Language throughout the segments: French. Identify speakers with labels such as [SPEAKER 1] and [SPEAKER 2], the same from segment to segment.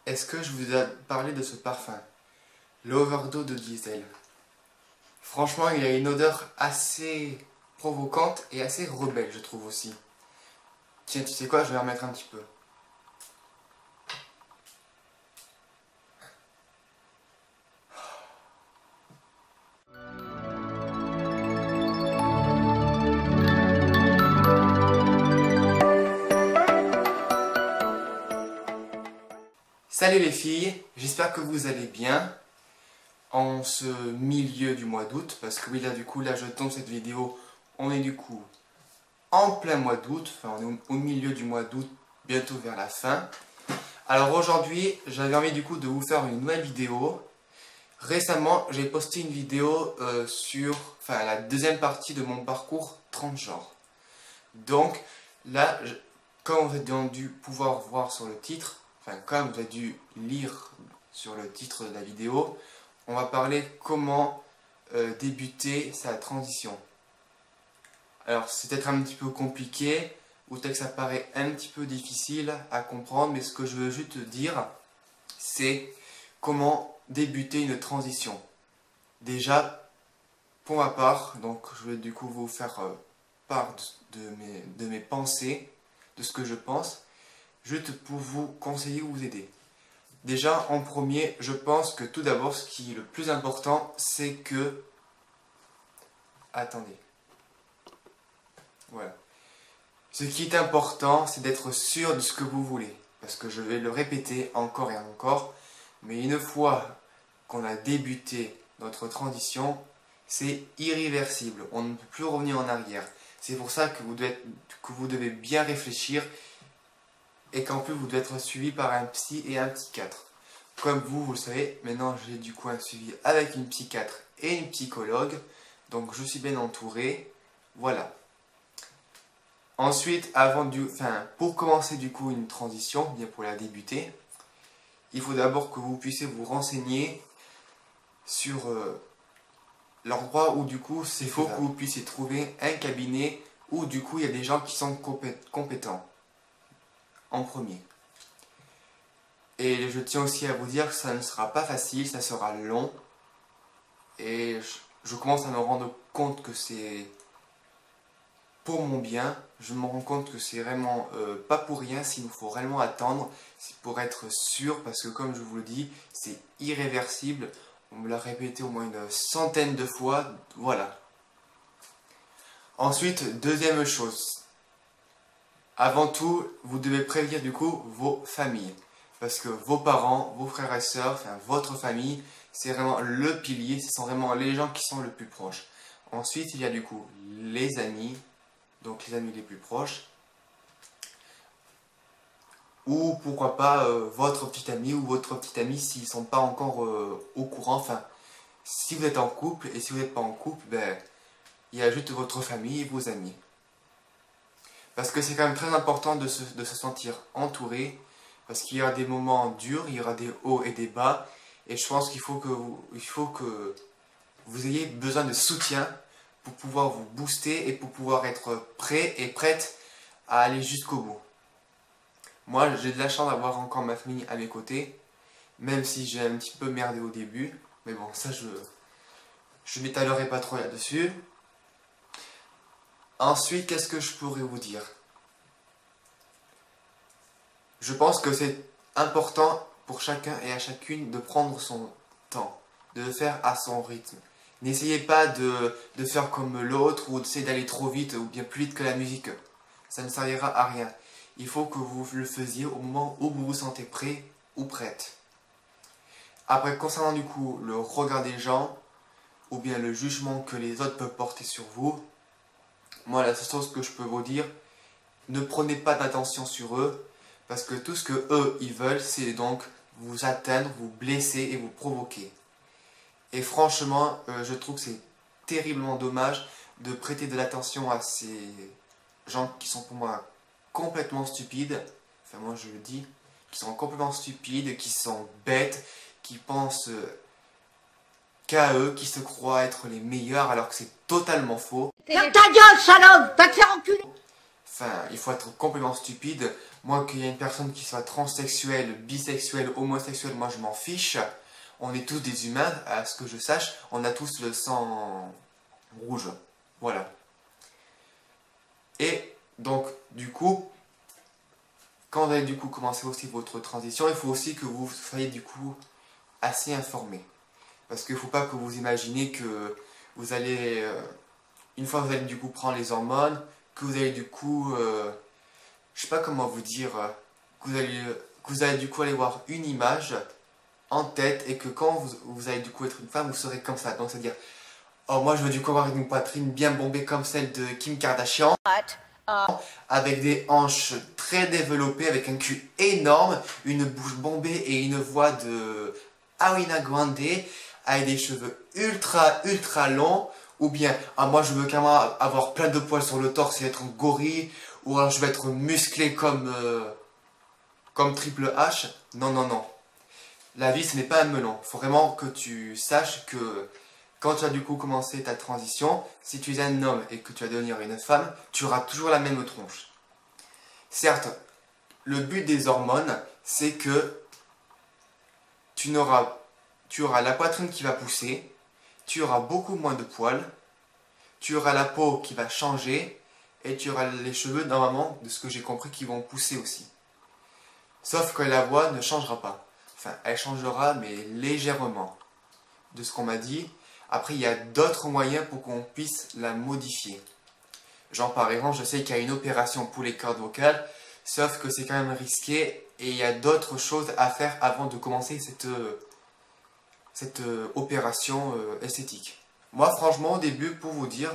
[SPEAKER 1] Est-ce que je vous ai parlé de ce parfum? L'Overdose de Diesel. Franchement, il a une odeur assez provocante et assez rebelle, je trouve aussi. Tiens, tu sais quoi, je vais en remettre un petit peu. Salut les filles, j'espère que vous allez bien en ce milieu du mois d'août, parce que oui, là du coup, là je tourne cette vidéo, on est du coup en plein mois d'août, enfin on est au milieu du mois d'août, bientôt vers la fin. Alors aujourd'hui, j'avais envie du coup de vous faire une nouvelle vidéo. Récemment, j'ai posté une vidéo sur la deuxième partie de mon parcours transgenre. Donc là, comme vous avez dû pouvoir voir sur le titre, comme vous avez dû lire sur le titre de la vidéo, on va parler comment débuter sa transition. Alors c'est peut-être un petit peu compliqué, ou peut-être que ça paraît un petit peu difficile à comprendre, mais ce que je veux juste dire, c'est comment débuter une transition. Déjà, pour ma part, donc je vais du coup vous faire part de mes pensées, de ce que je pense, juste pour vous conseiller ou vous aider. Déjà, en premier, je pense que tout d'abord, ce qui est le plus important, c'est que... Attendez. Voilà. Ce qui est important, c'est d'être sûr de ce que vous voulez. Parce que je vais le répéter encore et encore, mais une fois qu'on a débuté notre transition, c'est irréversible. On ne peut plus revenir en arrière. C'est pour ça que vous devez bien réfléchir et qu'en plus vous devez être suivi par un psy et un psychiatre. Comme vous le savez, maintenant j'ai du coup un suivi avec une psychiatre et une psychologue, donc je suis bien entouré, voilà. Ensuite, pour commencer du coup une transition, bien pour la débuter, il faut d'abord que vous puissiez vous renseigner sur l'endroit où du coup c'est faux que vous puissiez trouver un cabinet où du coup il y a des gens qui sont compétents, en premier. Et je tiens aussi à vous dire que ça ne sera pas facile, ça sera long. Et je commence à me rendre compte que c'est pour mon bien. Je me rends compte que c'est vraiment pas pour rien, s'il nous faut réellement attendre. C'est pour être sûr, parce que comme je vous le dis, c'est irréversible. On me l'a répété au moins une centaine de fois, voilà. Ensuite, deuxième chose. Avant tout, vous devez prévenir du coup vos familles. Parce que vos parents, vos frères et sœurs, votre famille, c'est vraiment le pilier, ce sont vraiment les gens qui sont le plus proches. Ensuite, il y a du coup les amis, donc les amis les plus proches. Ou pourquoi pas votre petit ami ou votre petite amie s'ils ne sont pas encore au courant. Enfin, si vous êtes en couple et si vous n'êtes pas en couple, il y a juste votre famille et vos amis. Parce que c'est quand même très important de se sentir entouré. Parce qu'il y aura des moments durs, il y aura des hauts et des bas. Et je pense qu'il faut que vous ayez besoin de soutien pour pouvoir vous booster et pour pouvoir être prêt et prête à aller jusqu'au bout. Moi, j'ai de la chance d'avoir encore ma famille à mes côtés. Même si j'ai un petit peu merdé au début. Mais bon, ça je m'étalerai pas trop là-dessus. Ensuite, qu'est-ce que je pourrais vous dire? Je pense que c'est important pour chacun et à chacune de prendre son temps, de le faire à son rythme. N'essayez pas de faire comme l'autre ou d'essayer d'aller trop vite ou bien plus vite que la musique. Ça ne servira à rien. Il faut que vous le faisiez au moment où vous vous sentez prêt ou prête. Après, concernant du coup le regard des gens ou bien le jugement que les autres peuvent porter sur vous, moi la seule chose que je peux vous dire, ne prenez pas d'attention sur eux. Parce que tout ce que eux, ils veulent, c'est donc vous atteindre, vous blesser et vous provoquer. Et franchement, je trouve que c'est terriblement dommage de prêter de l'attention à ces gens qui sont pour moi complètement stupides. Enfin, moi je le dis, qui sont complètement stupides, qui sont bêtes, qui pensent qu'à eux, qui se croient être les meilleurs alors que c'est totalement faux.
[SPEAKER 2] Ferme ta gueule, salope! Va te faire enculer!
[SPEAKER 1] Enfin, il faut être complètement stupide. Moi, qu'il y ait une personne qui soit transsexuelle, bisexuelle, homosexuelle, moi je m'en fiche. On est tous des humains, à ce que je sache. On a tous le sang rouge. Voilà. Et donc, du coup, quand vous allez du coup commencer aussi votre transition, il faut aussi que vous soyez du coup assez informé. Parce qu'il ne faut pas que vous imaginez que vous allez, une fois que vous allez du coup prendre les hormones, que vous allez du coup, je sais pas comment vous dire, que vous allez du coup aller voir une image en tête et que quand vous allez du coup être une femme, vous serez comme ça. Donc c'est-à-dire, oh moi je veux du coup avoir une poitrine bien bombée comme celle de Kim Kardashian, avec des hanches très développées, avec un cul énorme, une bouche bombée et une voix de Ariana Grande, avec des cheveux ultra longs, ou bien, ah, moi je veux carrément avoir plein de poils sur le torse et être un gorille, ou alors je veux être musclé comme Triple H. Non, non, non. La vie ce n'est pas un melon. Il faut vraiment que tu saches que quand tu as du coup commencé ta transition, si tu es un homme et que tu vas devenir une femme, tu auras toujours la même tronche. Certes, le but des hormones, c'est que tu auras la poitrine qui va pousser, tu auras beaucoup moins de poils, tu auras la peau qui va changer et tu auras les cheveux, normalement, de ce que j'ai compris, qui vont pousser aussi. Sauf que la voix ne changera pas. Enfin, elle changera, mais légèrement, de ce qu'on m'a dit. Après, il y a d'autres moyens pour qu'on puisse la modifier. Genre, par exemple, je sais qu'il y a une opération pour les cordes vocales, sauf que c'est quand même risqué et il y a d'autres choses à faire avant de commencer cette opération esthétique. Moi, franchement, au début, pour vous dire,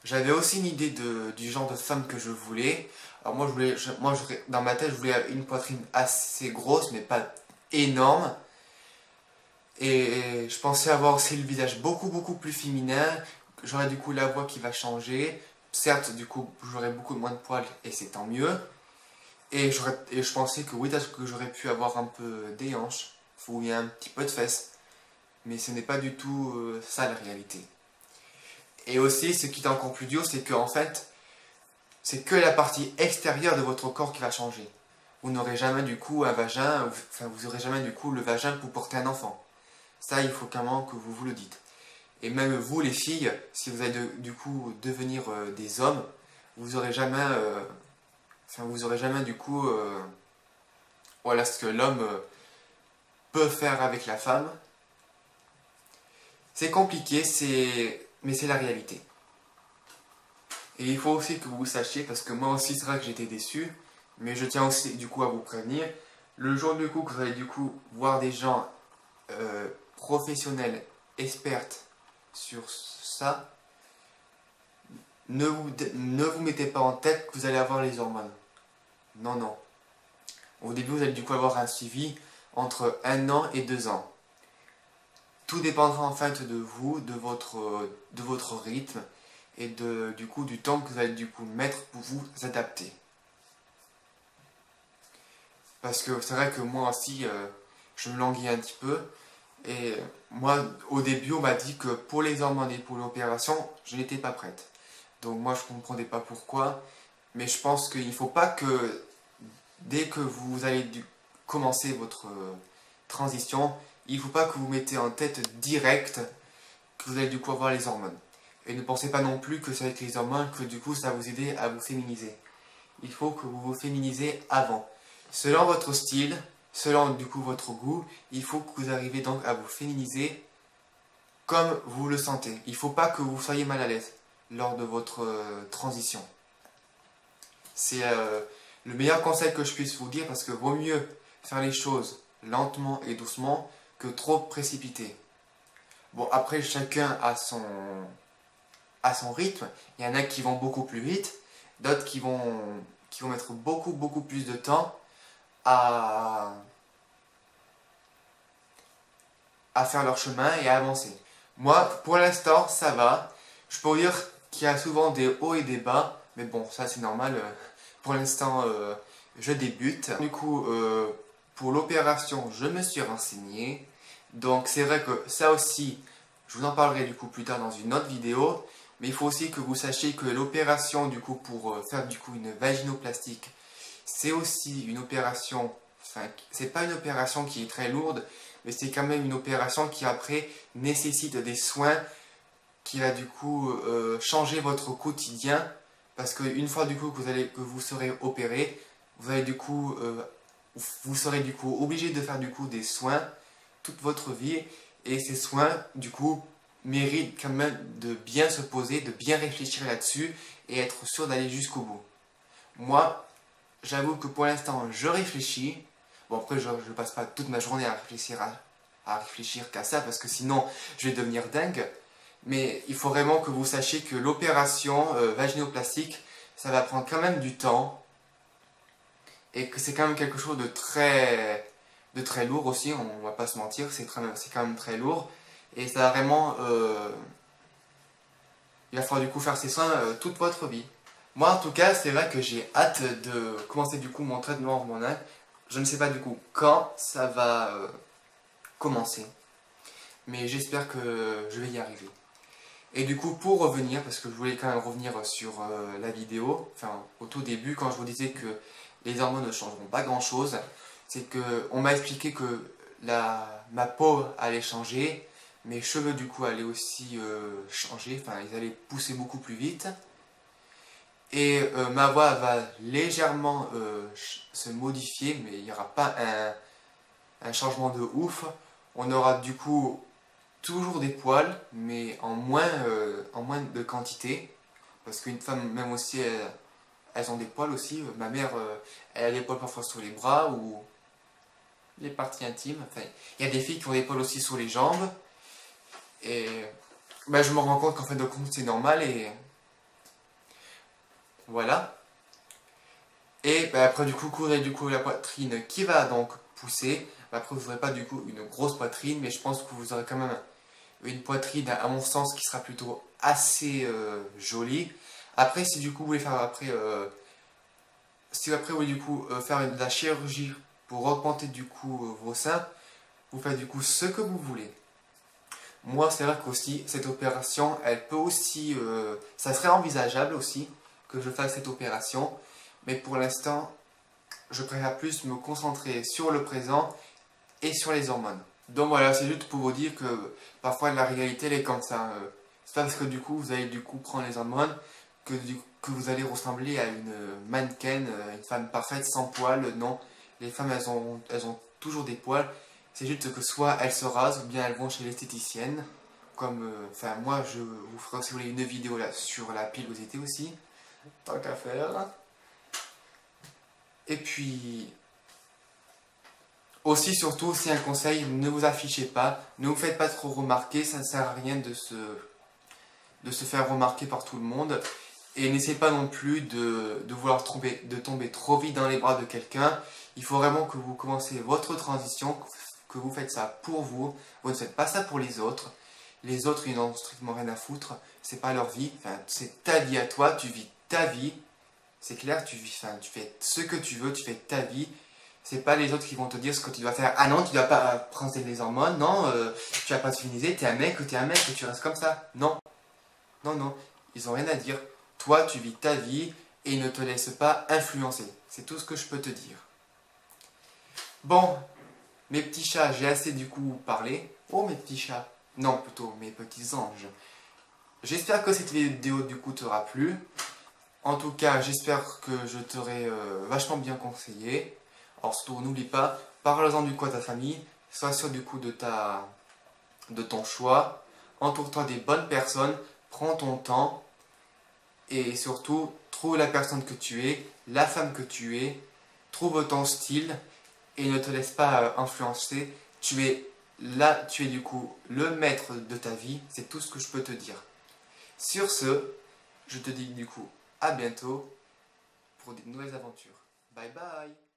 [SPEAKER 1] j'avais aussi une idée du genre de femme que je voulais. Alors moi, dans ma tête, je voulais une poitrine assez grosse, mais pas énorme. Et je pensais avoir aussi le visage beaucoup plus féminin. J'aurais du coup la voix qui va changer. Certes, du coup, j'aurais beaucoup moins de poils et c'est tant mieux. Et je pensais que oui, peut-être que j'aurais pu avoir un peu des hanches, où il y a un petit peu de fesses. Mais ce n'est pas du tout ça la réalité. Et aussi, ce qui est encore plus dur, c'est que en fait, c'est que la partie extérieure de votre corps qui va changer. Vous n'aurez jamais du coup un vagin, enfin vous n'aurez jamais du coup le vagin pour porter un enfant. Ça, il faut carrément que vous le dites. Et même vous, les filles, si vous allez du coup devenir des hommes, vous aurez jamais, du coup, voilà ce que l'homme peut faire avec la femme. C'est compliqué, mais c'est la réalité. Et il faut aussi que vous sachiez, parce que moi aussi c'est vrai que j'étais déçu, mais je tiens aussi du coup à vous prévenir, le jour du coup que vous allez du coup voir des gens professionnels, expertes sur ça, ne vous mettez pas en tête que vous allez avoir les hormones. Non, non. Au début vous allez du coup avoir un suivi entre 1 an et 2 ans. Tout dépendra en fait de vous, de votre rythme et du coup du temps que vous allez du coup mettre pour vous adapter. Parce que c'est vrai que moi aussi, je me languis un petit peu. Et moi, au début, on m'a dit que pour les hormones et pour l'opération, je n'étais pas prête. Donc moi, je ne comprenais pas pourquoi. Mais je pense qu'il ne faut pas que, dès que vous allez commencer votre transition, il ne faut pas que vous mettez en tête direct que vous allez du coup avoir les hormones. Et ne pensez pas non plus que c'est avec les hormones que du coup ça va vous aider à vous féminiser. Il faut que vous vous féminisez avant. Selon votre style, selon du coup votre goût, il faut que vous arriviez donc à vous féminiser comme vous le sentez. Il ne faut pas que vous soyez mal à l'aise lors de votre transition. C'est le meilleur conseil que je puisse vous dire parce que vaut mieux faire les choses lentement et doucement que trop précipiter. Bon, après, chacun a son rythme. Il y en a qui vont beaucoup plus vite, d'autres qui vont mettre beaucoup plus de temps à faire leur chemin et à avancer. Moi, pour l'instant, ça va. Je peux vous dire qu'il y a souvent des hauts et des bas, mais bon, ça c'est normal. Pour l'instant, je débute. Du coup, pour l'opération, je me suis renseigné. Donc c'est vrai que ça aussi, je vous en parlerai du coup plus tard dans une autre vidéo. Mais il faut aussi que vous sachiez que l'opération du coup pour faire du coup une vaginoplastique, c'est aussi une opération, enfin c'est pas une opération qui est très lourde, mais c'est quand même une opération qui après nécessite des soins qui va du coup changer votre quotidien, parce qu'une fois du coup que vous serez opéré, vous allez du coup vous serez du coup obligé de faire du coup des soins toute votre vie, et ces soins du coup méritent quand même de bien se poser, de bien réfléchir là-dessus et être sûr d'aller jusqu'au bout. Moi, j'avoue que pour l'instant, je réfléchis. Bon, après, je ne passe pas toute ma journée à réfléchir qu'à ça, parce que sinon, je vais devenir dingue. Mais il faut vraiment que vous sachiez que l'opération vaginoplastique, ça va prendre quand même du temps. Et que c'est quand même quelque chose de très lourd aussi, on va pas se mentir, c'est quand même très lourd. Et ça va vraiment... il va falloir du coup faire ces soins toute votre vie. Moi en tout cas, c'est vrai que j'ai hâte de commencer du coup mon traitement hormonal. Je ne sais pas du coup quand ça va commencer, mais j'espère que je vais y arriver. Et du coup, pour revenir, parce que je voulais quand même revenir sur la vidéo, enfin au tout début, quand je vous disais que les hormones ne changeront pas grand chose, c'est que on m'a expliqué que ma peau allait changer, mes cheveux du coup allaient aussi changer, enfin ils allaient pousser beaucoup plus vite, et ma voix va légèrement se modifier, mais il n'y aura pas un changement de ouf. On aura du coup toujours des poils, mais en moins de quantité. Parce qu'une femme, même aussi, elles ont des poils aussi. Ma mère, elle a des poils parfois sur les bras ou les parties intimes. Enfin, il y a des filles qui ont des poils aussi sur les jambes. Et bah, je me rends compte qu'en fin de compte, c'est normal. Et voilà. Et bah, après, du coup, courir du coup la poitrine qui va donc pousser. Bah, après, vous n'aurez pas du coup une grosse poitrine, mais je pense que vous aurez quand même une poitrine, à mon sens, qui sera plutôt assez jolie. Après, si du coup vous voulez faire si après vous voulez du coup faire de la chirurgie pour augmenter du coup vos seins, vous faites du coup ce que vous voulez. Moi, c'est vrai qu'aussi cette opération, elle peut aussi, ça serait envisageable aussi que je fasse cette opération, mais pour l'instant, je préfère plus me concentrer sur le présent et sur les hormones. Donc voilà, c'est juste pour vous dire que parfois la réalité elle est comme ça. C'est pas parce que du coup vous allez du coup prendre les hormones que vous allez ressembler à une mannequin, une femme parfaite sans poils. Non, les femmes elles ont toujours des poils. C'est juste que soit elles se rasent ou bien elles vont chez l'esthéticienne. Comme, enfin moi je vous ferai si vous voulez une vidéo là sur la pilosité aussi, tant qu'à faire. Et puis aussi, surtout, c'est un conseil, ne vous affichez pas, ne vous faites pas trop remarquer, ça ne sert à rien de se faire remarquer par tout le monde. Et n'essayez pas non plus de vouloir tomber trop vite dans les bras de quelqu'un. Il faut vraiment que vous commencez votre transition, que vous faites ça pour vous. Vous ne faites pas ça pour les autres. Les autres, ils n'ont strictement rien à foutre. C'est pas leur vie. Enfin, c'est ta vie à toi. Tu vis ta vie. C'est clair, tu fais ce que tu veux, tu fais ta vie. C'est pas les autres qui vont te dire ce que tu dois faire. Ah non, tu dois pas prendre des hormones. Non, tu vas pas te féminiser. T'es un mec, tu restes comme ça. Non, non, non. Ils ont rien à dire. Toi, tu vis ta vie et ne te laisse pas influencer. C'est tout ce que je peux te dire. Bon, mes petits chats, j'ai assez du coup parlé. Oh, mes petits chats. Non, plutôt mes petits anges. J'espère que cette vidéo du coup t'aura plu. En tout cas, j'espère que je t'aurai vachement bien conseillé. Alors surtout, n'oublie pas, parle-en du coup à ta famille. Sois sûr du coup de ton choix. Entoure-toi des bonnes personnes. Prends ton temps. Et surtout, trouve la personne que tu es, la femme que tu es. Trouve ton style. Et ne te laisse pas influencer. Tu es là, tu es du coup le maître de ta vie. C'est tout ce que je peux te dire. Sur ce, je te dis du coup à bientôt pour de nouvelles aventures. Bye bye!